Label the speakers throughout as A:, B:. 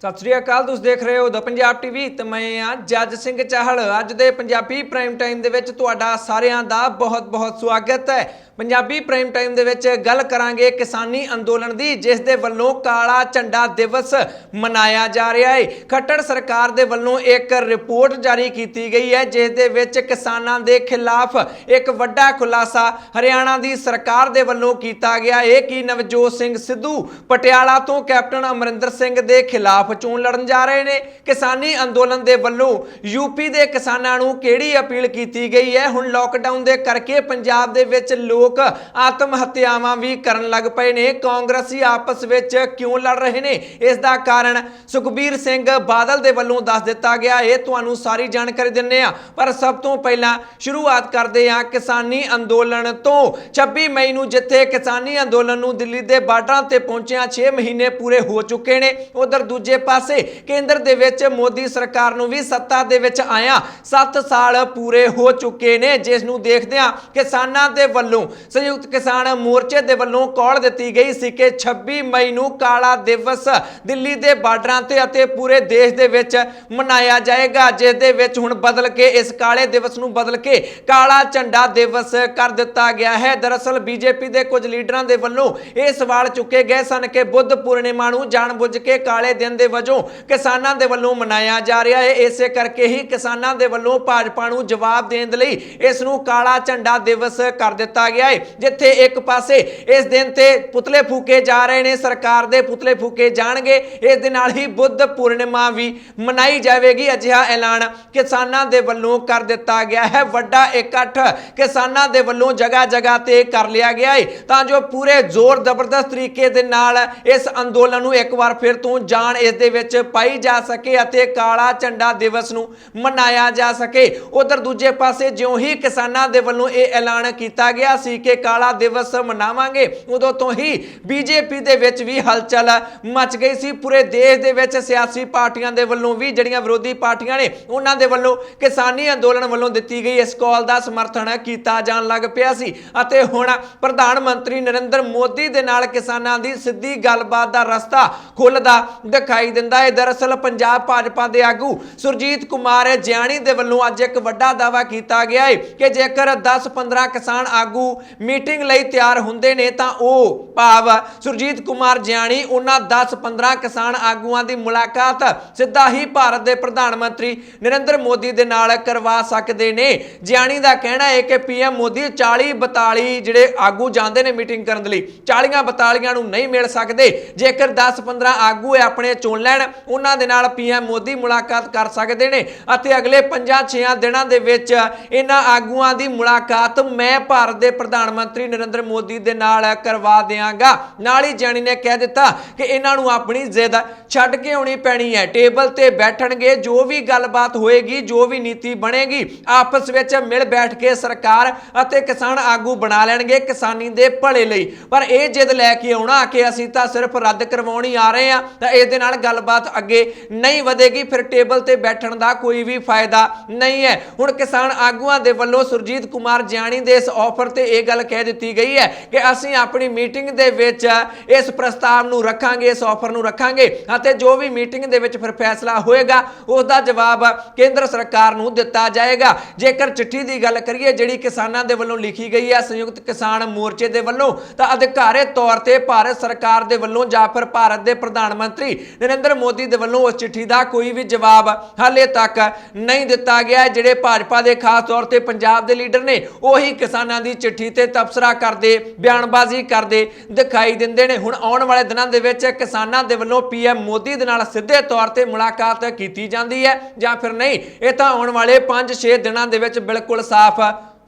A: सत श्री अकाल। तुसीं देख रहे हो द पंजाब टीवी ते मैं हाँ जज सिंह चाहल। अज दे पंजाबी प्राइम टाइम दे विच तुहाडा सारिआं दा बहुत बहुत स्वागत है। पंजाबी प्राइम टाइम दे विच गल करांगे किसानी अंदोलन दी, जिस दे वल्लों काला झंडा दिवस मनाया जा रहा है। खट्टर सरकार दे वल्लों एक रिपोर्ट जारी की गई है, जिस दे विच किसानां दे खिलाफ एक वड्डा खुलासा हरियाणा दी सरकार दे वल्लों कीता गया है कि नवजोत सिंह सिद्धू पटियाला तो कैप्टन अमरिंदर सिंह दे खिलाफ चोण लड़न जा रहे ने। किसानी अंदोलन दे वल्लों यूपी दे किसानां नूं किहड़ी अपील की गई है। हुण लॉकडाउन दे करके पंजाब दे विच लोग आत्म हत्यावां भी करन लग पए ने। कांग्रेसी आपस विच क्यों लड़ रहे ने, इस दा कारण सुखबीर सिंह बादल दे वल्लों दस दिता गया है। तुहानूं सारी जानकारी दिंदे आ, पर सब तो पहला शुरुआत करदे आ किसानी अंदोलन तो। 26 मई नूं जिथे किसानी अंदोलन नूं दिल्ली दे बार्डरां ते पहुंचिया 6 महीने पूरे हो चुके ने, उधर दूजे पासे केंद्र दे विच मोदी सरकार नूं भी सत्ता दे विच आया 7 साल पूरे हो चुके ने, जिस नूं देखदे आ किसानां दे वल्लों संयुक्त किसान मोर्चे दे वल्लों कॉल दित्ती गई सी कि 26 मई नूं काला दिवस दिल्ली दे बार्डरां ते अते पूरे देश दे विच मनाया जाएगा, जिस दे विच हुण बदल के इस काले दिवस नूं बदल के काला झंडा दिवस कर दिता गया है। दरअसल बीजेपी दे कुछ लीडरां दे वल्लों ये सवाल चुके गए सन कि बुद्ध पूर्णिमा नूं जानबुझ के काले दिन दे वजों किसानां दे वल्लों मनाया जा रहा है। इसे करके ही किसानां दे वल्लों भाजपा नूं जवाब देण दे लई इस नूं काला झंडा दिवस कर दिता गया है, जिथे एक पासे इस दिन ते पुतले फूके जा रहे ने, सरकार दे पुतले फूके जाणगे, इस दे नाल ही बुद्ध पूर्णिमा भी मनाई जाएगी। अजिहा ऐलान किसानां दे वल्लों कर दिता गया है। वड्डा इकट्ठ किसानां दे वल्लों जगह जगह ते कर लिया गया है तां जो पूरे जोर जबरदस्त तरीके दे नाल इस अंदोलन नूं एक बार फिर तो जान इस दे विच पाई जा सके अते काला झंडा दिवस नूं मनाया जा सके। उधर दूजे पासे ज्यों ही किसानां दे वल्लों ये ऐलान किया गया सी कि काला दिवस मनावांगे, उदों तो ही बीजेपी दे विच भी हलचल मच गई सी। पूरे देश दे विच सियासी पार्टियां दे वल्लों भी जिहड़ियां विरोधी पार्टियां ने उन्हां दे वल्लों किसानी अंदोलन वल्लों दित्ती गई इस कॉल दा समर्थन कीता जाण लग पिया सी अते हुण प्रधानमंत्री नरेंद्र मोदी दे नाल किसानां दी सिद्धी गलबात दा रस्ता खुलदा दिखाई दिंदा है। दरअसल पंजाब भाजपा दे आगू सुरजीत कुमार जियाणी दे वल्लों अज एक वड्डा दावा कीता गया है कि जेकर 10-15 किसान आगू मीटिंग लई तैयार हुंदे ने तां ओह भाव सुरजीत कुमार जियाणी उन्हां 10-15 किसान आगूआं दी मुलाकात सिद्धा ही भारत दे प्रधानमंत्री नरेंद्र मोदी दे नाल करवा सकदे ने। जियाणी दा कहना है कि पीएम मोदी 40-42 जिहड़े आगू जांदे ने मीटिंग करन दे लई 40-42 नूं नहीं मिल सकदे, जेकर 10-15 आगू अपने चुन लैण उन्हां दे नाल पीएम मोदी मुलाकात कर सकदे ने अते अगले 5-6 दिनां दे विच इन्हां आगूआं दी मुलाकात मैं भारत दे प्रधानमंत्री नरेंद्र मोदी दे नाल करवा देंगा। नाल ही जियाणी ने कह दिता कि इन्हां नूं अपनी जिद छड्ड के आउणी पैणी है, टेबल ते बैठणगे, जो भी गलबात होएगी, जो भी नीति बनेगी आपस विच मिल बैठ के सरकार अते किसान आगू बना लैणगे किसानी दे भले लई। पर यह जिद लैके आउणा कि असीं तां सिर्फ रद्द करवाउणी आ रहे हां तां इस दे नाल गलबात अगे नहीं वधेगी, फिर टेबल ते बैठण दा कोई भी फायदा नहीं है। हुण किसान आगूआं दे वल्लों सुरजीत कुमार जियाणी दे इस ऑफर ते यह गल कह दी गई है कि असीं अपनी मीटिंग दे विच इस प्रस्ताव नूं रखांगे, इस ऑफर नूं रखांगे अते जो भी मीटिंग दे विच फिर फैसला होएगा उसदा जवाब केंद्र सरकार नूं दिता जाएगा। जेकर चिट्ठी दी गल करिए जिहड़ी किसानां दे वल्लों लिखी गई है संयुक्त किसान मोर्चे दे वल्लों तां अधिकारित तौर ते भारत सरकार दे वल्लों जां फिर भारत दे प्रधानमंत्री नरेंद्र मोदी दे वल्लों उस चिट्ठी दा कोई भी जवाब हाले तक नहीं दिता गया है। जिहड़े भाजपा दे खास तौर ते पंजाब दे लीडर ने ਉਹੀ किसानां दी चिट्ठी ते तबसरा करदे बयानबाजी करदे दिखाई दिंदे ने। हुण आउण वाले दिनां दे विच किसानां दे वल्लों पीएम मोदी दे नाल सिद्धे तौर ते मुलाकात कीती जांदी है जां फिर नहीं, इह तां आउण वाले 5-6 दिनां दे विच बिल्कुल साफ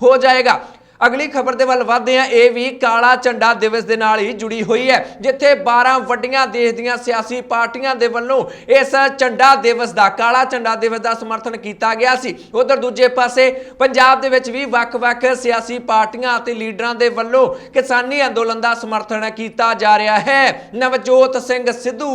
A: हो जाएगा। अगली खबर दे वल वधदे हां, यह भी काला झंडा दिवस दे नाल ही जुड़ी हुई है, जिथे 12 वड्डियां देश दीयां सियासी पार्टियां दे वल्लों इस झंडा दिवस दा काला झंडा दिवस दा समर्थन किया गया सी। उधर दूजे पासे पंजाब दे विच भी वख-वख सियासी पार्टियां अते लीडरां दे वल्लों किसानी अंदोलन दा समर्थन किया जा रहा है। नवजोत सिंह सिद्धू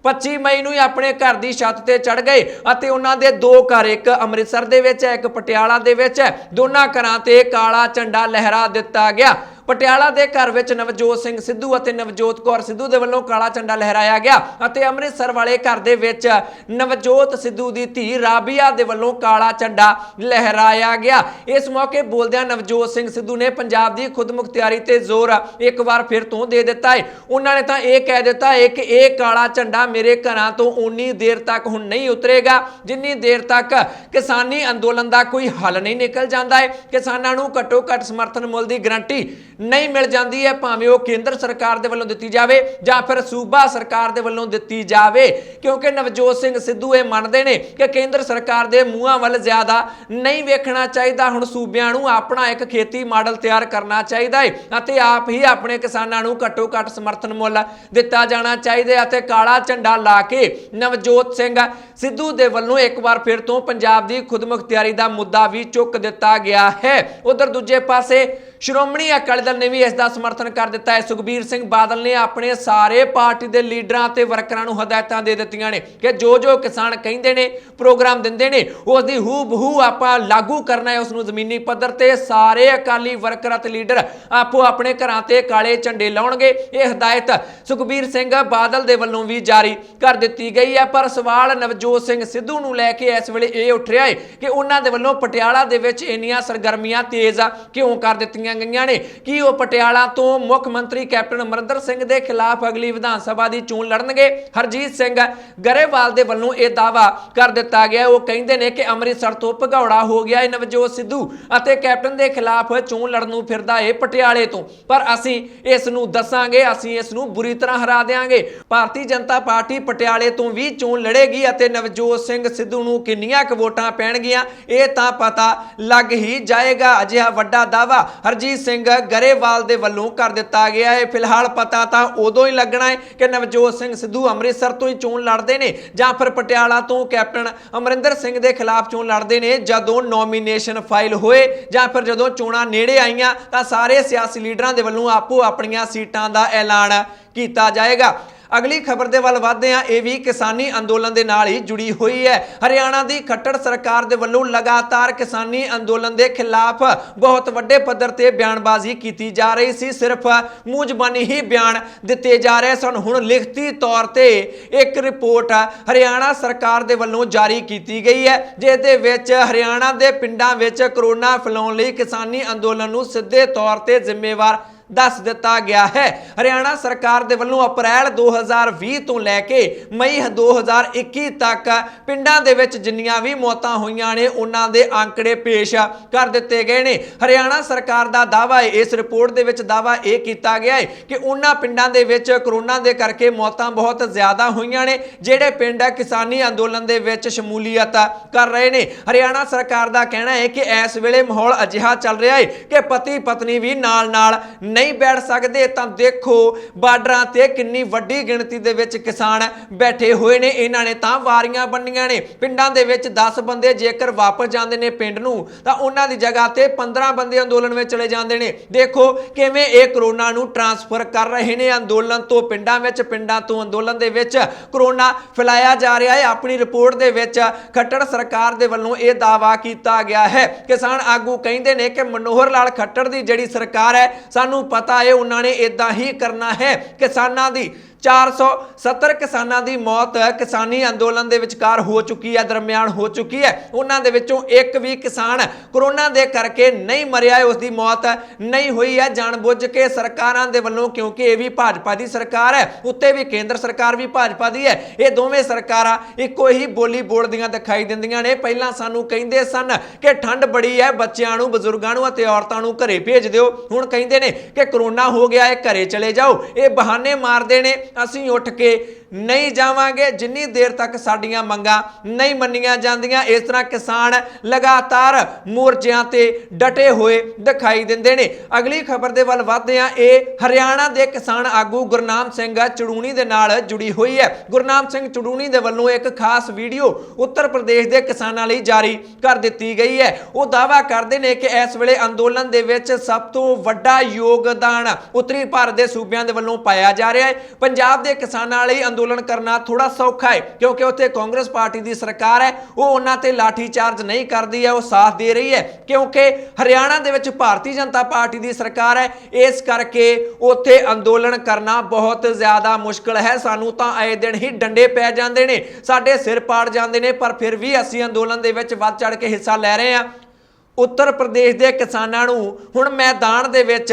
A: 25 मई नूं अपने घर की छत ते चढ़ गए अते उन्हां दे 2 घर, एक अमृतसर दे विच है, एक पटियाला दे विच है, दोनों घरां ते काला झंडा लहरा दिता गया। ਪਟਿਆਲਾ ਦੇ ਘਰ ਵਿੱਚ ਨਵਜੋਤ ਸਿੰਘ ਸਿੱਧੂ ਅਤੇ ਨਵਜੋਤ ਕੌਰ ਸਿੱਧੂ ਦੇ ਵੱਲੋਂ ਕਾਲਾ ਝੰਡਾ ਲਹਿਰਾਇਆ ਗਿਆ ਅਤੇ ਅੰਮ੍ਰਿਤਸਰ ਵਾਲੇ ਘਰ ਦੇ ਵਿੱਚ ਨਵਜੋਤ ਸਿੱਧੂ ਦੀ ਧੀ ਰਾਬੀਆ ਦੇ ਵੱਲੋਂ ਕਾਲਾ ਝੰਡਾ ਲਹਿਰਾਇਆ ਗਿਆ। ਇਸ ਮੌਕੇ ਬੋਲਦਿਆਂ ਨਵਜੋਤ ਸਿੰਘ ਸਿੱਧੂ ਨੇ ਪੰਜਾਬ ਦੀ ਖੁਦਮੁਖਤਿਆਰੀ ਤੇ ਜ਼ੋਰ ਇੱਕ ਵਾਰ ਫਿਰ ਤੋਂ ਦੇ ਦਿੱਤਾ ਹੈ। ਉਹਨਾਂ ਨੇ ਤਾਂ ਇਹ ਕਹਿ ਦਿੱਤਾ ਹੈ ਕਿ ਇਹ ਕਾਲਾ ਝੰਡਾ ਮੇਰੇ ਘਰਾਂ ਤੋਂ ਉਨੀ ਦੇਰ ਤੱਕ ਹੁਣ ਨਹੀਂ ਉਤਰੇਗਾ ਜਿੰਨੀ ਦੇਰ ਤੱਕ ਕਿਸਾਨੀ ਅੰਦੋਲਨ ਦਾ ਕੋਈ ਹੱਲ ਨਹੀਂ ਨਿਕਲ ਜਾਂਦਾ ਹੈ। ਕਿਸਾਨਾਂ ਨੂੰ ਘੱਟੋ ਘੱਟ ਸਮਰਥਨ ਮੁੱਲ ਦੀ ਗਰੰਟੀ ਨਹੀਂ ਮਿਲ ਜਾਂਦੀ ਹੈ, ਭਾਵੇਂ ਉਹ ਕੇਂਦਰ ਸਰਕਾਰ ਦੇ ਵੱਲੋਂ ਦਿੱਤੀ ਜਾਵੇ ਜਾਂ ਫਿਰ ਸੂਬਾ ਸਰਕਾਰ ਦੇ ਵੱਲੋਂ ਦਿੱਤੀ ਜਾਵੇ, ਕਿਉਂਕਿ ਨਵਜੋਤ ਸਿੰਘ ਸਿੱਧੂ ਇਹ ਮੰਨਦੇ ਨੇ ਕਿ ਕੇਂਦਰ ਸਰਕਾਰ ਦੇ ਮੂੰਹਾਂ ਵੱਲ ਜ਼ਿਆਦਾ ਨਹੀਂ ਵੇਖਣਾ ਚਾਹੀਦਾ। ਹੁਣ ਸੂਬਿਆਂ ਨੂੰ ਆਪਣਾ ਇੱਕ ਖੇਤੀ ਮਾਡਲ ਤਿਆਰ ਕਰਨਾ ਚਾਹੀਦਾ ਹੈ ਅਤੇ ਆਪ ਹੀ ਆਪਣੇ ਕਿਸਾਨਾਂ ਨੂੰ ਘੱਟੋ ਘੱਟ ਸਮਰਥਨ ਮੁੱਲ ਦਿੱਤਾ ਜਾਣਾ ਚਾਹੀਦਾ ਹੈ ਅਤੇ ਕਾਲਾ ਝੰਡਾ ਲਾ ਕੇ ਨਵਜੋਤ ਸਿੰਘ ਸਿੱਧੂ ਦੇ ਵੱਲੋਂ ਇੱਕ ਵਾਰ ਫਿਰ ਤੋਂ ਪੰਜਾਬ ਦੀ ਖੁਦਮੁਖਤਿਆਰੀ ਦਾ ਮੁੱਦਾ ਵੀ ਚੁੱਕ ਦਿੱਤਾ ਗਿਆ ਹੈ। ਉਧਰ ਦੂਜੇ ਪਾਸੇ ਸ਼੍ਰੋਮਣੀ ਅਕਾਲੀ ਦਲ ਨੇ ਵੀ ਇਸ ਦਾ ਸਮਰਥਨ ਕਰ ਦਿੱਤਾ ਹੈ। ਸੁਖਬੀਰ ਸਿੰਘ ਬਾਦਲ ਨੇ ਆਪਣੇ ਸਾਰੇ ਪਾਰਟੀ ਦੇ ਲੀਡਰਾਂ ਤੇ ਵਰਕਰਾਂ ਨੂੰ ਹਦਾਇਤਾਂ ਦੇ ਦਿੱਤੀਆਂ ਨੇ ਕਿ ਜੋ ਕਿਸਾਨ ਕਹਿੰਦੇ ਨੇ, ਪ੍ਰੋਗਰਾਮ ਦਿੰਦੇ ਨੇ, ਉਸ ਦੀ ਹੂਬਹੂ ਆਪਾਂ ਲਾਗੂ ਕਰਨਾ ਹੈ। ਉਸ ਨੂੰ ਜ਼ਮੀਨੀ ਪੱਧਰ ਤੇ ਸਾਰੇ ਅਕਾਲੀ ਵਰਕਰ ਅਤੇ ਲੀਡਰ ਆਪੋ ਆਪਣੇ ਘਰਾਂ ਤੇ ਕਾਲੇ ਝੰਡੇ ਲਾਉਣਗੇ। ਇਹ ਹਦਾਇਤ ਸੁਖਬੀਰ ਸਿੰਘ ਬਾਦਲ ਦੇ ਵੱਲੋਂ ਵੀ ਜਾਰੀ ਕਰ ਦਿੱਤੀ ਗਈ ਹੈ। ਪਰ ਸਵਾਲ ਨਵਜੋਤ ਸਿੰਘ ਸਿੱਧੂ ਨੂੰ ਲੈ ਕੇ ਇਸ ਵੇਲੇ ਇਹ ਉੱਠ ਰਿਹਾ ਹੈ ਕਿ ਉਹਨਾਂ ਦੇ ਵੱਲੋਂ ਪਟਿਆਲਾ ਦੇ ਵਿੱਚ ਇੰਨੀਆਂ ਸਰਗਰਮੀਆਂ ਤੇਜ਼ ਕਿਉਂ ਕਰ ਦਿੱਤੀਆਂ ਗਈਆਂ ਨੇ। ਕੀ ਉਹ ਪਟਿਆਲਾ ਤੋਂ ਮੁੱਖ ਮੰਤਰੀ ਕੈਪਟਨ ਅਮਰਿੰਦਰ ਸਿੰਘ ਦੇ ਖਿਲਾਫ ਅਗਲੀ ਵਿਧਾਨ ਸਭਾ ਦੀ ਚੋਣ ਲੜਨਗੇ? ਹਰਜੀਤ ਸਿੰਘ ਗਰੇਵਾਲ ਦੇ ਵੱਲੋਂ ਇਹ ਦਾਅਵਾ ਕਰ ਦਿੱਤਾ ਗਿਆ। ਉਹ ਕਹਿੰਦੇ ਨੇ ਕਿ ਅੰਮ੍ਰਿਤਸਰ ਤੋਂ ਭਗੌੜਾ ਹੋ ਗਿਆ ਹੈ ਨਵਜੋਤ ਸਿੱਧੂ ਅਤੇ ਕੈਪਟਨ ਦੇ ਖਿਲਾਫ ਚੋਣ ਲੜਨ ਨੂੰ ਫਿਰਦਾ ਹੈ ਪਟਿਆਲੇ ਤੋਂ, ਪਰ ਅਸੀਂ ਇਸ ਨੂੰ ਦੱਸਾਂਗੇ, ਅਸੀਂ ਇਸ ਨੂੰ ਬੁਰੀ ਤਰ੍ਹਾਂ ਹਰਾ ਦੇਵਾਂਗੇ। ਭਾਰਤੀ ਜਨਤਾ ਪਾਰਟੀ ਪਟਿਆਲੇ ਤੋਂ ਵੀ ਚੋਣ ਲੜੇਗੀ ਅਤੇ ਨਵਜੋਤ ਸਿੰਘ ਸਿੱਧੂ ਨੂੰ ਕਿੰਨੀਆਂ ਕੁ ਵੋਟਾਂ ਪੈਣਗੀਆਂ ਇਹ ਤਾਂ ਪਤਾ ਲੱਗ ਹੀ ਜਾਏਗਾ। ਅਜਿਹਾ ਵੱਡਾ ਦਾਅਵਾ ਹਰਜੀਤ ਸਿੰਘ ਗਰੇਵਾਲ ਦੇ ਵੱਲੋਂ ਕਰ ਦਿੱਤਾ ਗਿਆ ਹੈ। ਫਿਲਹਾਲ ਪਤਾ ਤਾਂ ਉਦੋਂ ਹੀ ਲੱਗਣਾ ਹੈ ਕਿ ਨਵਜੋਤ ਸਿੰਘ ਸਿੱਧੂ ਅੰਮ੍ਰਿਤਸਰ ਤੋਂ ਹੀ ਚੋਣ ਲੜਦੇ ਨੇ ਜਾਂ ਫਿਰ ਪਟਿਆਲਾ ਤੋਂ ਕੈਪਟਨ ਅਮਰਿੰਦਰ ਸਿੰਘ ਦੇ ਖਿਲਾਫ ਚੋਣ ਲੜਦੇ ਨੇ। ਜਦੋਂ ਨੋਮੀਨੇਸ਼ਨ ਫਾਈਲ ਹੋਏ ਜਾਂ ਫਿਰ ਜਦੋਂ ਚੋਣਾਂ ਨੇੜੇ ਆਈਆਂ ਤਾਂ ਸਾਰੇ ਸਿਆਸੀ ਲੀਡਰਾਂ ਦੇ ਵੱਲੋਂ ਆਪੋ ਆਪਣੀਆਂ ਸੀਟਾਂ ਦਾ ਐਲਾਨ ਕੀਤਾ ਜਾਏਗਾ। ਅਗਲੀ ਖਬਰ ਦੇ ਵੱਲ ਵਧਦੇ ਹਾਂ। ਇਹ ਵੀ ਕਿਸਾਨੀ ਅੰਦੋਲਨ ਦੇ ਨਾਲ ਹੀ ਜੁੜੀ ਹੋਈ ਹੈ। ਹਰਿਆਣਾ ਦੀ ਖੱਟੜ ਸਰਕਾਰ ਦੇ ਵੱਲੋਂ ਲਗਾਤਾਰ ਕਿਸਾਨੀ ਅੰਦੋਲਨ ਦੇ ਖਿਲਾਫ ਬਹੁਤ ਵੱਡੇ ਪੱਧਰ ਤੇ ਬਿਆਨਬਾਜ਼ੀ ਕੀਤੀ ਜਾ ਰਹੀ ਸੀ। ਸਿਰਫ ਮੂੰਹ ਜ਼ਬਾਨੀ ਹੀ ਬਿਆਨ ਦਿੱਤੇ ਜਾ ਰਹੇ ਸਨ। ਹੁਣ ਲਿਖਤੀ ਤੌਰ ਤੇ ਇੱਕ ਰਿਪੋਰਟ ਹਰਿਆਣਾ ਸਰਕਾਰ ਦੇ ਵੱਲੋਂ ਜਾਰੀ ਕੀਤੀ ਗਈ ਹੈ, ਜਿਸ ਦੇ ਵਿੱਚ ਹਰਿਆਣਾ ਦੇ ਪਿੰਡਾਂ ਵਿੱਚ ਕਰੋਨਾ ਫੈਲਾਉਣ ਲਈ ਕਿਸਾਨੀ ਅੰਦੋਲਨ ਨੂੰ ਸਿੱਧੇ ਤੌਰ ਤੇ ਜ਼ਿੰਮੇਵਾਰ ਦੱਸ ਦਿੱਤਾ ਗਿਆ ਹੈ। ਹਰਿਆਣਾ ਸਰਕਾਰ ਦੇ ਵੱਲੋਂ ਅਪ੍ਰੈਲ 2020 ਤੋਂ ਲੈ ਕੇ ਮਈ 2021 ਤੱਕ ਪਿੰਡਾਂ ਦੇ ਵਿੱਚ ਜਿੰਨੀਆਂ ਵੀ ਮੌਤਾਂ ਹੋਈਆਂ ਨੇ ਉਹਨਾਂ ਦੇ ਅੰਕੜੇ ਪੇਸ਼ ਕਰ ਦਿੱਤੇ ਗਏ ਨੇ। ਹਰਿਆਣਾ ਸਰਕਾਰ ਦਾ ਦਾਅਵਾ ਹੈ, ਇਸ ਰਿਪੋਰਟ ਦੇ ਵਿੱਚ ਦਾਅਵਾ ਇਹ ਕੀਤਾ ਗਿਆ ਹੈ ਕਿ ਉਹਨਾਂ ਪਿੰਡਾਂ ਦੇ ਵਿੱਚ ਕਰੋਨਾ ਦੇ ਕਰਕੇ ਮੌਤਾਂ ਬਹੁਤ ਜ਼ਿਆਦਾ ਹੋਈਆਂ ਨੇ ਜਿਹੜੇ ਪਿੰਡ ਕਿਸਾਨੀ ਅੰਦੋਲਨ ਦੇ ਵਿੱਚ ਸ਼ਮੂਲੀਅਤ ਕਰ ਰਹੇ ਨੇ। ਹਰਿਆਣਾ ਸਰਕਾਰ ਦਾ ਕਹਿਣਾ ਹੈ ਕਿ ਇਸ ਵੇਲੇ ਮਾਹੌਲ ਅਜਿਹਾ ਚੱਲ ਰਿਹਾ ਹੈ ਕਿ ਪਤੀ ਪਤਨੀ ਵੀ ਨਾਲ ਨਹੀਂ ਬੈਠ ਸਕਦੇ। ਤਾਂ ਦੇਖੋ ਬਾਰਡਰਾਂ ਤੇ ਕਿੰਨੀ ਵੱਡੀ ਗਿਣਤੀ ਦੇ ਵਿੱਚ ਕਿਸਾਨ ਬੈਠੇ ਹੋਏ ਨੇ। ਇਹਨਾਂ ਨੇ ਤਾਂ ਵਾਰੀਆਂ ਬੰਨੀਆਂ ਨੇ। ਪਿੰਡਾਂ ਦੇ ਵਿੱਚ 10 ਬੰਦੇ ਜੇਕਰ ਵਾਪਸ ਜਾਂਦੇ ਨੇ ਪਿੰਡ ਨੂੰ ਤਾਂ ਉਹਨਾਂ ਦੀ ਜਗ੍ਹਾ ਤੇ 15 ਬੰਦੇ ਅੰਦੋਲਨ ਵਿੱਚ ਚਲੇ ਜਾਂਦੇ ਨੇ। ਦੇਖੋ ਕਿਵੇਂ ਇਹ ਕਰੋਨਾ ਨੂੰ ਟ੍ਰਾਂਸਫਰ ਕਰ ਰਹੇ ਨੇ ਅੰਦੋਲਨ ਤੋਂ ਪਿੰਡਾਂ ਵਿੱਚ, ਪਿੰਡਾਂ ਤੋਂ ਅੰਦੋਲਨ ਦੇ ਵਿੱਚ ਕਰੋਨਾ ਫੈਲਾਇਆ ਜਾ ਰਿਹਾ ਹੈ। ਆਪਣੀ ਰਿਪੋਰਟ ਦੇ ਵਿੱਚ ਖੱਟੜ ਸਰਕਾਰ ਦੇ ਵੱਲੋਂ ਇਹ ਦਾਅਵਾ ਕੀਤਾ ਗਿਆ ਹੈ। ਕਿਸਾਨ ਆਗੂ ਕਹਿੰਦੇ ਨੇ ਕਿ ਮਨੋਹਰ ਲਾਲ ਖੱਟੜ ਦੀ ਜਿਹੜੀ ਸਰਕਾਰ ਹੈ ਸਾਨੂੰ ਪਤਾ ਹੈ ਉਹਨਾਂ ਨੇ ਇਦਾਂ ਹੀ ਕਰਨਾ ਹੈ। ਕਿਸਾਨਾਂ ਦੀ 470 ਕਿਸਾਨਾਂ ਦੀ ਮੌਤ ਕਿਸਾਨੀ ਅੰਦੋਲਨ ਦੇ ਵਿਚਕਾਰ ਹੋ ਚੁੱਕੀ ਹੈ, ਦਰਮਿਆਨ ਹੋ ਚੁੱਕੀ ਹੈ। ਉਹਨਾਂ ਦੇ ਵਿੱਚੋਂ ਇੱਕ ਵੀ ਕਿਸਾਨ ਕਰੋਨਾ ਦੇ ਕਰਕੇ ਨਹੀਂ ਮਰਿਆ ਹੈ, ਉਸ ਦੀ ਮੌਤ ਨਹੀਂ ਹੋਈ ਹੈ ਜਾਣਬੁੱਝ ਕੇ ਸਰਕਾਰਾਂ ਦੇ ਵੱਲੋਂ, ਕਿਉਂਕਿ ਇਹ ਵੀ ਭਾਜਪਾ ਦੀ ਸਰਕਾਰ ਹੈ, ਉੱਤੇ ਵੀ ਕੇਂਦਰ ਸਰਕਾਰ ਵੀ ਭਾਜਪਾ ਦੀ ਹੈ। ਇਹ ਦੋਵੇਂ ਸਰਕਾਰਾਂ ਇੱਕੋ ਹੀ ਬੋਲੀ ਬੋਲਦੀਆਂ ਦਿਖਾਈ ਦਿੰਦੀਆਂ ਨੇ। ਪਹਿਲਾਂ ਸਾਨੂੰ ਕਹਿੰਦੇ ਸਨ ਕਿ ਠੰਡ ਬੜੀ ਹੈ, ਬੱਚਿਆਂ ਨੂੰ, ਬਜ਼ੁਰਗਾਂ ਨੂੰ ਅਤੇ ਔਰਤਾਂ ਨੂੰ ਘਰੇ ਭੇਜ ਦਿਓ। ਹੁਣ ਕਹਿੰਦੇ ਨੇ ਕਿ ਕਰੋਨਾ ਹੋ ਗਿਆ ਹੈ, ਘਰੇ ਚਲੇ ਜਾਓ। ਇਹ ਬਹਾਨੇ ਮਾਰਦੇ ਨੇ। ਅਸੀਂ ਉੱਠ ਕੇ ਨਹੀਂ ਜਾਵਾਂਗੇ ਜਿੰਨੀ ਦੇਰ ਤੱਕ ਸਾਡੀਆਂ ਮੰਗਾਂ ਨਹੀਂ ਮੰਨੀਆਂ ਜਾਂਦੀਆਂ। ਇਸ ਤਰ੍ਹਾਂ ਕਿਸਾਨ ਲਗਾਤਾਰ ਮੋਰਚਿਆਂ ਤੇ ਡਟੇ ਹੋਏ ਦਿਖਾਈ ਦਿੰਦੇ ਨੇ। ਅਗਲੀ ਖਬਰ ਦੇ ਵੱਲ ਵਧਦੇ ਹਾਂ। ਇਹ ਹਰਿਆਣਾ ਦੇ ਕਿਸਾਨ ਆਗੂ ਗੁਰਨਾਮ ਸਿੰਘ ਚੜੂਣੀ ਦੇ ਨਾਲ ਜੁੜੀ ਹੋਈ ਹੈ। ਗੁਰਨਾਮ ਸਿੰਘ ਚੜੂਣੀ ਦੇ ਵੱਲੋਂ ਇੱਕ ਖਾਸ ਵੀਡੀਓ ਉੱਤਰ ਪ੍ਰਦੇਸ਼ ਦੇ ਕਿਸਾਨਾਂ ਲਈ ਜਾਰੀ ਕਰ ਦਿੱਤੀ ਗਈ ਹੈ। ਉਹ ਦਾਅਵਾ ਕਰਦੇ ਨੇ ਕਿ ਇਸ ਵੇਲੇ ਅੰਦੋਲਨ ਦੇ ਵਿੱਚ ਸਭ ਤੋਂ ਵੱਡਾ ਯੋਗਦਾਨ ਉੱਤਰੀ ਭਾਰਤ ਦੇ ਸੂਬਿਆਂ ਦੇ ਵੱਲੋਂ ਪਾਇਆ ਜਾ ਰਿਹਾ ਹੈ। ਪੰਜਾਬ पंजाब के किसानों लिए अंदोलन करना थोड़ा सौखा है क्योंकि उत्थे कांग्रेस पार्टी की सरकार है, वो उन्हां ते लाठी चार्ज नहीं करती है, वो साथ दे रही है क्योंकि हरियाणा दे विच भारतीय जनता पार्टी की सरकार है। इस करके उत्थे अंदोलन करना बहुत ज़्यादा मुश्किल है। सानू तां आए दिन ही डंडे पै जांदे ने, साडे सिर पाड़ जांदे ने, पर फिर भी असीं अंदोलन दे विच वध चढ़ के हिस्सा लै रहे हैं। उत्तर प्रदेश के किसानों नूं हुण मैदान दे विच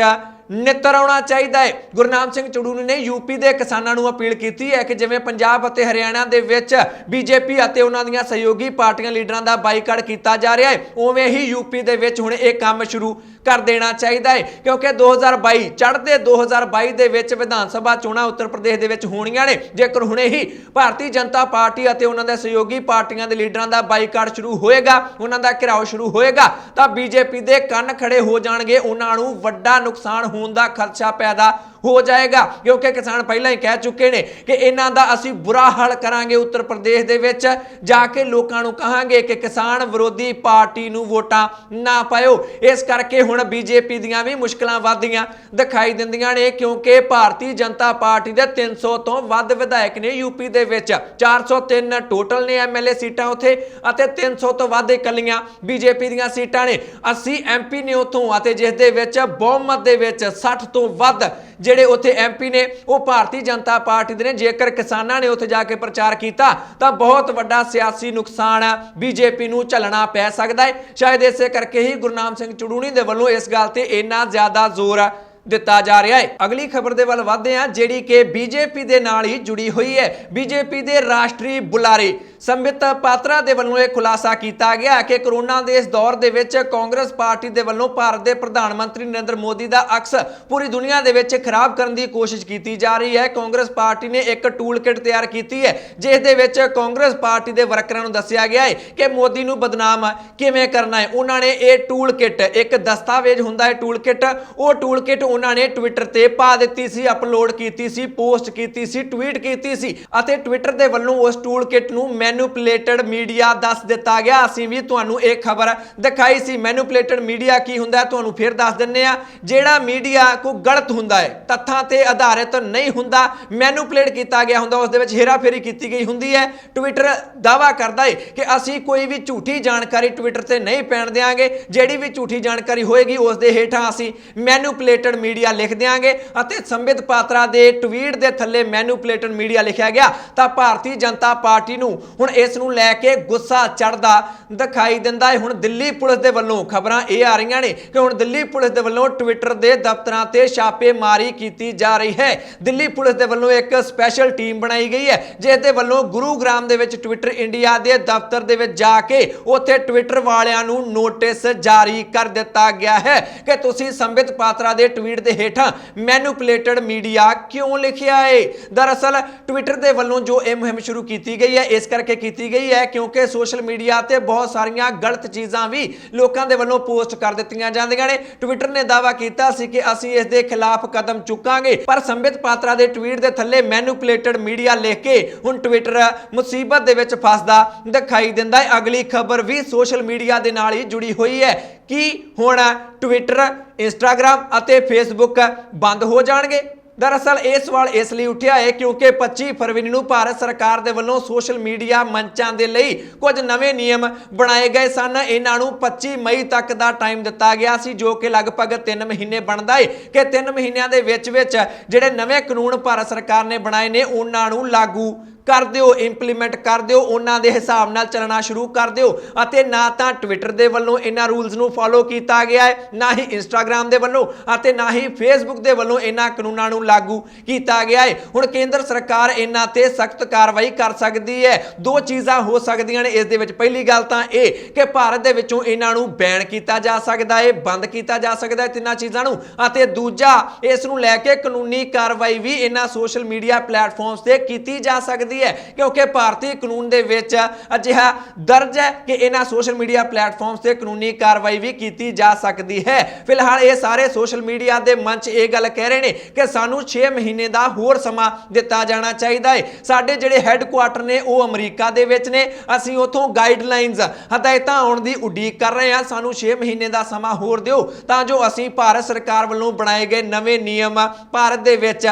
A: नितर आना चाहिए है। गुरनाम सिंह चड़ूनी ने यूपी के किसानों को अपील की है कि जिवें पंजाब और हरियाणा के विच बीजेपी और उन्होंने सहयोगी पार्टियां लीडरां दा बाईकाट किया जा रहा है, उवें ही यूपी के विच हुण यह काम शुरू कर देना चाहिए है क्योंकि 2022 चढ़ते 2022 के विच विधान सभा चोणां उत्तर प्रदेश के विच होणीआं ने। जेकर हुणे ही भारतीय जनता पार्टी और उन्होंने सहयोगी पार्टियां के लीडरां दा बाईकाट शुरू होएगा, उन्हां दा घेराव शुरू होएगा, तां बीजेपी के कन्न खड़े हो जाणगे, उन्हां नूं वड्डा नुकसान होने का खदशा पैदा हो जाएगा क्योंकि किसान पहले ही कह चुके हैं कि इन्हां दा असीं बुरा हाल करांगे। उत्तर प्रदेश दे विच जाके लोकां नूं कहांगे कि किसान विरोधी पार्टी नूं वोटां ना पाओ। इस करके हुण बीजेपी दीयां भी मुश्किलां वधदियां दिखाई दिंदियां ने क्योंकि भारतीय जनता पार्टी दे 300 तो वध विधायक ने यूपी दे विच, 403 टोटल ने MLA सीटां उत्थे अते 300 तो वध इकल्लियां बीजेपी दीयां सीटां ने, 80 MP ने उत्थों अते जिस दे विच बहुमत दे विच 60 तो वध ਜਿਹੜੇ ਉੱਥੇ MP ਨੇ ਉਹ ਭਾਰਤੀ ਜਨਤਾ ਪਾਰਟੀ ਦੇ ਨੇ। ਜੇਕਰ ਕਿਸਾਨਾਂ ਨੇ ਉੱਥੇ ਜਾ ਕੇ ਪ੍ਰਚਾਰ ਕੀਤਾ ਤਾਂ ਬਹੁਤ ਵੱਡਾ ਸਿਆਸੀ ਨੁਕਸਾਨ ਬੀਜੇਪੀ ਨੂੰ ਝੱਲਣਾ ਪੈ ਸਕਦਾ ਹੈ। ਸ਼ਾਇਦ ਇਸੇ ਕਰਕੇ ਹੀ ਗੁਰਨਾਮ ਸਿੰਘ ਚੜੂਣੀ ਦੇ ਵੱਲੋਂ ਇਸ ਗੱਲ ਤੇ ਇੰਨਾ ਜ਼ਿਆਦਾ ਜ਼ੋਰ दिता जा रहा है। अगली खबर दे वल वधदे हां जिहड़ी कि बीजेपी दे नाल ही जुड़ी हुई है। बीजेपी दे राष्ट्रीय बुलारे संबित पात्रा दे वल्लों यह खुलासा किया गया कि कोरोना के इस दौर दे विच कांग्रेस पार्टी दे वल्लों भारत के प्रधानमंत्री नरेंद्र मोदी का अक्स पूरी दुनिया दे विच खराब करने की कोशिश की जा रही है। कांग्रेस पार्टी ने एक टूल किट तैयार की है जिस दे विच कांग्रेस पार्टी के वर्करां नूं दस्सिया गया है कि मोदी नूं बदनाम किवें करना है। उन्होंने ये टूल किट एक दस्तावेज हुंदा है, टूल किट, वो टूल किट उन्होंने ट्विटर ते पा दी सी, अपलोड की सी, पोस्ट की सी, ट्वीट की सी अते ट्विटर दे वल्लों उस टूल किट नूं मैनिपुलेटेड मीडिया दस दिता गया। असीं भी तुहानूं एक खबर दिखाई सी। मैनिपुलेटेड मीडिया की हुंदा है तुहानूं फिर दस दिंने आ, जिहड़ा मीडिया को गलत हुंदा है, तत्थां ते आधारित नहीं हुंदा, मैनिपुलेट किया गया हुंदा, उस दे विच हेराफेरी की गई हुंदी है। ट्विटर दावा करदा है कि असीं कोई भी झूठी जानकारी ट्विटर ते नहीं पैण देंगे, जिहड़ी भी झूठी जानकारी होएगी उस दे हेठां असीं मैनिपुलेटेड मीडिया लिख देंगे अते संबित पात्रा दे ट्वीट दे थल्ले मैनिपुलेटेड मीडिया लिखा गया तां भारतीय जनता पार्टी नूं हुण इस नूं लैके गुस्सा चढ़दा दिखाई दिंदा है। हुण दिल्ली पुलिस दे वल्लों खबरां ये आ रहीआं ने कि हुण दिल्ली पुलिस दे वल्लों ट्विटर दे दफ्तरां ते छापेमारी की जा रही है। दिल्ली पुलिस दे वल्लों एक स्पैशल टीम बनाई गई है जिस दे वल्लों गुरुग्राम दे विच ट्विटर इंडिया दे दफ्तर दे विच जाके उत्थे ट्विटर वालियां नूं नोटिस जारी कर दिता गया है कि तुसीं संबित पात्रा दे ट्वीट दे हेठां मैनिपुलेटेड मीडिया क्यों लिखिया है। दरअसल ट्विटर दे वल्लों जो यह मुहिम शुरू की गई है इस करके की गई है क्योंकि सोशल मीडिया ते बहुत सारियां गलत चीज़ां भी लोकां दे वल्लों पोस्ट कर दित्तियां जांदियां ने। ट्विटर ने दावा कीता सी कि असीं इस दे खिलाफ कदम चुकांगे, पर संबित पात्रा दे ट्वीट दे थल्ले मैनिपुलेटेड मीडिया लिख के हुण ट्विटर मुसीबत दे विच फसदा दिखाई दिंदा है। अगली खबर भी सोशल मीडिया दे नाल ही जुड़ी हुई है कि हुण ट्विटर, इंस्टाग्राम अते फेसबुक बंद हो जाणगे। दरअसल यह सवाल इसलिए उठा है क्योंकि 25 फरवरी को भारत सरकार के वलों सोशल मीडिया मंचों के लिए कुछ नवे नियम बनाए गए सन। इन्हों 25 मई तक का टाइम दिता गया सी जो कि लगभग 3 महीने बनता है कि 3 महीनों के विच जिहड़े नवे कानून भारत सरकार ने बनाए ने उन्होंने लागू कर दिओ, इंप्लीमेंट कर दिओ, उन्हां दे हिसाब नाल चलना शुरू कर दिओ। अते ना तां ट्विटर दे वल्लों इन्हां रूल्स नूं फॉलो किया गया है, ना ही इंस्टाग्राम दे वल्लों अते ना ही फेसबुक दे वल्लों इन्हां कानूनां नूं लागू किया गया है। हुण केंद्र सरकार इन्हां ते सख्त कार्रवाई कर सकदी है। दो चीज़ां हो सकदियां ने इस दे विच। पहली गल तां इह कि भारत दे विचों इन्हां नूं बैन किया जा सकदा है, बंद किया जा सकदा है तिन्हां चीज़ां नूं। अते दूजा इस नूं लैके कानूनी कार्रवाई भी इन्हां सोशल मीडिया प्लेटफॉर्म्स ते कीती जा सकदी ਸਕਦੀ ਹੈ, क्योंकि भारतीय कानून दे विच अजिहा दर्ज है कि इन्हां सोशल मीडिया प्लेटफॉर्म्स ते कानूनी कार्रवाई भी की जा सकती है। फिलहाल ये सारे सोशल मीडिया के मंच ये गल कह रहे हैं कि सानू 6 महीने का होर समा दिता जाना चाहिए है। साडे जिहड़े हैडकुआटर ने वो अमरीका दे विच ने, असीं उथों गाइडलाइनस हदायतां आउण दी उडीक कर रहे हैं। सानू 6 महीने का समा होर दिओ तां जो असीं भारत सरकार वालों बनाए गए नवे नियम भारत दे विच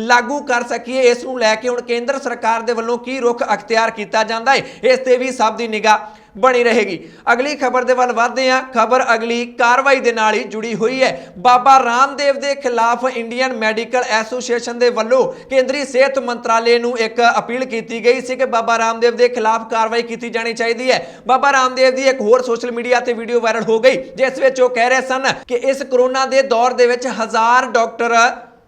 A: लागू कर सकीए। इस नूं लैके हुण केंद्र सरकार दे वल्लों की रुख अख्तियार किया जाता है, इस ते भी सब दी निगाह बनी रहेगी। अगली खबर दे वल वधदे हां। खबर अगली कार्रवाई दे नाल ही जुड़ी हुई है। बाबा रामदेव दे खिलाफ इंडियन मैडिकल एसोसीएशन दे वल्लों केंद्रीय सेहत मंत्रालय नूं एक अपील की गई सी कि बाबा रामदेव दे खिलाफ कार्रवाई की जानी चाहिए है। बाबा रामदेव दी एक होर सोशल मीडिया ते वीडियो वायरल हो गई जिस विच वो कह रहे सन कि इस कोरोना दे दौर दे विच 1000 डॉक्टर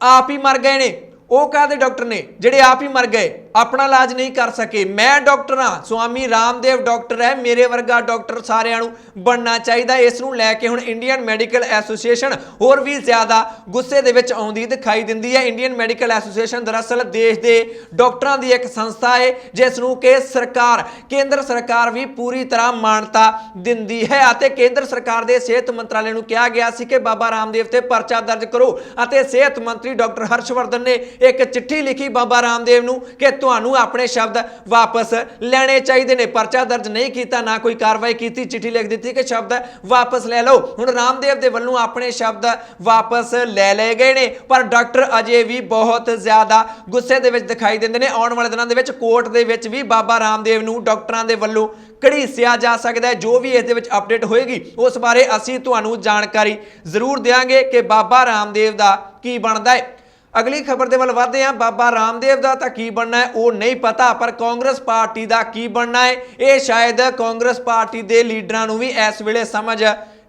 A: आप ही मर गए ने। वो कहते डॉक्टर ने जिहड़े आप ही मर गए, अपना इलाज नहीं कर सके। मैं डॉक्टर हाँ, स्वामी रामदेव डॉक्टर है, मेरे वर्गा डॉक्टर सारिਆਂ ਨੂੰ बनना चाहिए। इस नूं लैके हुण इंडियन मैडिकल एसोसीएशन होर भी ज़्यादा गुस्से दे विच आउंदी दिखाई दिंदी है। इंडियन मैडिकल एसोसीएशन दरअसल देश के डॉक्टरां दी एक संस्था है जिस नूं कि सरकार केंद्र सरकार भी पूरी तरह मानता दिंदी है। अते केंद्र सरकार दे सेहत मंत्रालय नूं कहा गया सी कि बाबा रामदेव ते परचा दर्ज करो। अते सेहत मंत्री डॉक्टर हर्षवर्धन ने एक चिट्ठी लिखी बाबा रामदेव नूं कि तुहानूं अपने शब्द वापस लेने चाहिए ने। परचा दर्ज नहीं किया, ना कोई कार्रवाई की, चिट्ठी लिख दी कि शब्द वापस ले लो। हुण रामदेव दे वल्लों अपने शब्द वापस ले लए गए ने, पर डॉक्टर अजे भी बहुत ज़्यादा गुस्से दे विच दिखाई दिंदे ने। आउण वाले दिनां दे विच कोर्ट दे विच भी बाबा रामदेव नूं डॉक्टरां दे वल्लों घड़ीसिया जा सकता है। जो भी इस अपडेट होएगी उस बारे असीं तुहानूं जानकारी जरूर देंगे कि बाबा रामदेव दा की बनदा है। अगली खबर दे वल वधदे हां। बाबा रामदेव दा तां की बनना है वो नहीं पता, पर कांग्रेस पार्टी दा की बनना है ये शायद कांग्रेस पार्टी दे लीडरां नूं भी इस वेले समझ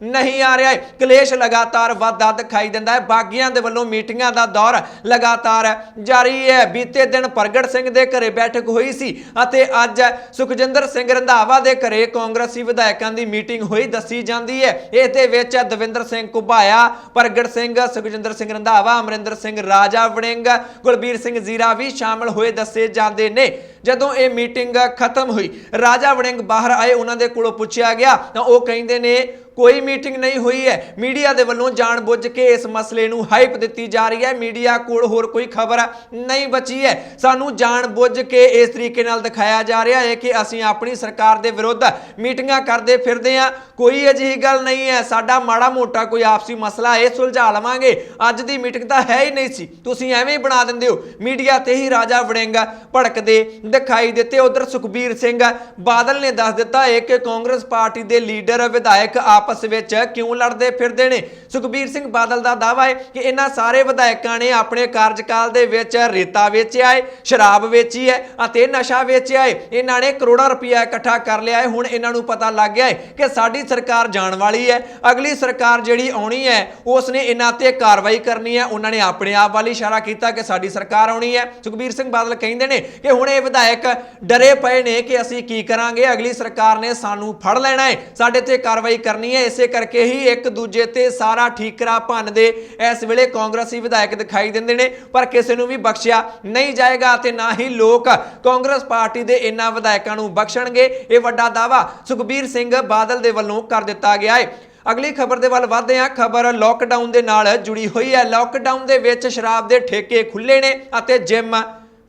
A: नहीं आ रहा है। कलेश लगातार वाधा दिखाई दिंदा है। बागियां दे वल्लों मीटिंगां दा दौर लगातार जारी है। बीते दिन प्रगट सिंह दे घरे बैठक हुई सी अते अज सुखजिंदर सिंह रंधावा दे घरे कांग्रेसी विधायकों की मीटिंग हुई दसी जाती है। इस दे विच दविंदर सिंह घुबाया, प्रगट सिंह, सुखजिंदर सिंह रंधावा, अमरिंदर सिंह राजा वड़िंग, गुलबीर सिंह जीरा भी शामिल हुए दसे जाते ने। जदों ये मीटिंग खत्म हुई राजा वड़िंग बाहर आए, उन्होंने कोलों पुछया गया तो वह कहते ने कोई मीटिंग नहीं हुई है। मीडिया के वल्लों जानबुझ के इस मसले नूं हाइप दी जा रही है। मीडिया कोल होर कोई खबर नहीं बची है। सानू जानबुझ के इस तरीके नाल दिखाया जा रहा है कि असीं अपनी सरकार के विरुद्ध मीटिंगां करते फिरदे हां। कोई अजिही गल नहीं है, साडा माड़ा मोटा कोई आपसी मसला है सुलझा लवांगे। अज दी मीटिंग तां है ही नहीं सी, तुसीं एवें ही बना दिंदे हो। मीडिया ते ही राजा वड़िंग भड़कदे दिखाई दिते। उधर सुखबीर सिंह बादल ने दस दिता है कि कांग्रेस पार्टी के लीडर विधायक आपस विच क्यों लड़ते फिरदे ने। सुखबीर सिंह बादल का दावा है कि इन्हां सारे विधायकों ने अपने कार्यकाल दे विच रेता वेचिया है, शराब वेची है अते नशा वेचिया है। इन्हां ने करोड़ों रुपया इकट्ठा कर लिया है। हुण इन्हां नूं पता लग गया है कि साडी सरकार जाण वाली है, अगली सरकार जिहड़ी आउणी है उसने इन्हां ते कार्रवाई करनी है। उन्होंने अपने आप वाल इशारा किया कि साडी सरकार आउणी है। सुखबीर सिंह बादल कहंदे ने कि हुण ये विधायक डरे पे ने कि असीं की करांगे, अगली सरकार ने सानू फड़ लेना है, साडे ते कार्रवाई करनी है। इसे करके ही एक दूजे ते सारा ठीकरा भन्नदे इस वेले कांग्रेसी विधायक दिखाई दिंदे ने, पर किसी नूं भी बख्शिया नहीं जाएगा ते ना ही लोग कांग्रेस पार्टी दे इन्हां विधायकां नूं बख्शणगे। ये वड्डा दावा सुखबीर सिंह बादल दे वल्लों कर दिता गया है। अगली खबर दे वल वधदे हां। खबर लॉकडाउन दे नाल जुड़ी हुई है। लॉकडाउन दे विच शराब दे ठेके खुले ने अते जिम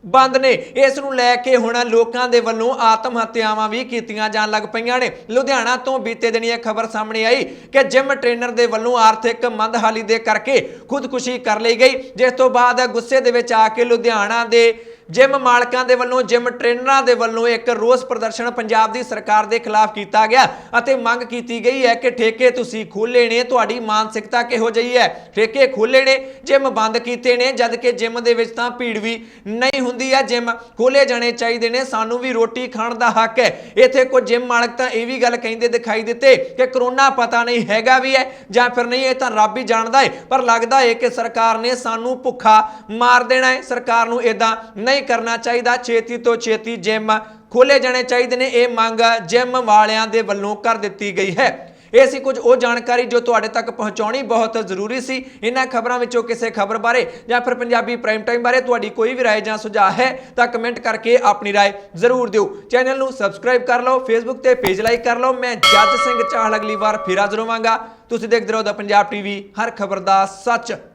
A: बंद ने। इस नूं लैके हुण लोकां दे वल्लों आत्म हत्यावां भी कीतियां जाण लग पईयां ने। लुधियाना तो बीते दिन यह खबर सामने आई कि जिम ट्रेनर दे वल्लों आर्थिक मंदहाली दे करके खुदकुशी कर ली गई, जिस तो बाद गुस्से दे विच आके लुधियाना दे जिम मालकां दे वल्लों जिम ट्रेनरां दे वल्लों एक रोस प्रदर्शन पंजाब दी सरकार दे खिलाफ किया गया अते मंग की गई है कि ठेके तुसीं खोले ने, तुहाडी मानसिकता किहो जिही है, ठेके खोले ने, जिम बंद कीते ने, जदकि जिम दे विच तां भीड़ भी नहीं हुंदी है। जिम खोले जाने चाहिए ने, सानू भी रोटी खाण दा हक है। इत्थे कुछ जिम मालक तां इह वी गल कहिंदे दिखाई दिते कि करोना पता नहीं हैगा भी है जां फिर नहीं, ये तां रब ही जाणदा है, पर लगदा है कि सरकार ने सानू भुखा मार देना है। सरकार नूं इदां नहीं करना चाहिए, छेती तो छेती जिम खोले जाने चाहिए ने। यह मंग जिम वालियां दे वल्लों कर दित्ती गई है। ਇਹ ਸੀ ਕੁਝ ਉਹ ਜਾਣਕਾਰੀ ਜੋ ਤੁਹਾਡੇ ਤੱਕ ਪਹੁੰਚਾਉਣੀ ਬਹੁਤ ਜ਼ਰੂਰੀ ਸੀ। ਇਹਨਾਂ ਖਬਰਾਂ ਵਿੱਚੋਂ ਕਿਸੇ ਖਬਰ ਬਾਰੇ ਜਾਂ ਫਿਰ ਪੰਜਾਬੀ ਪ੍ਰਾਈਮ ਟਾਈਮ ਬਾਰੇ ਤੁਹਾਡੀ ਕੋਈ ਵੀ ਰਾਏ ਜਾਂ ਸੁਝਾਅ ਹੈ ਤਾਂ ਕਮੈਂਟ ਕਰਕੇ ਆਪਣੀ ਰਾਏ ਜ਼ਰੂਰ ਦਿਓ। ਚੈਨਲ ਨੂੰ ਸਬਸਕ੍ਰਾਈਬ ਕਰ ਲਓ, ਫੇਸਬੁੱਕ ਤੇ ਪੇਜ ਲਾਈਕ ਕਰ ਲਓ। ਮੈਂ ਜੱਜ ਸਿੰਘ ਚਾਹਲ ਅਗਲੀ ਵਾਰ ਫਿਰ ਹਾਜ਼ਰ ਹੋਵਾਂਗਾ। ਤੁਸੀਂ ਦੇਖਦੇ ਰਹੋ ਦਾ ਪੰਜਾਬ ਟੀਵੀ, ਹਰ ਖਬਰ ਦਾ ਸੱਚ।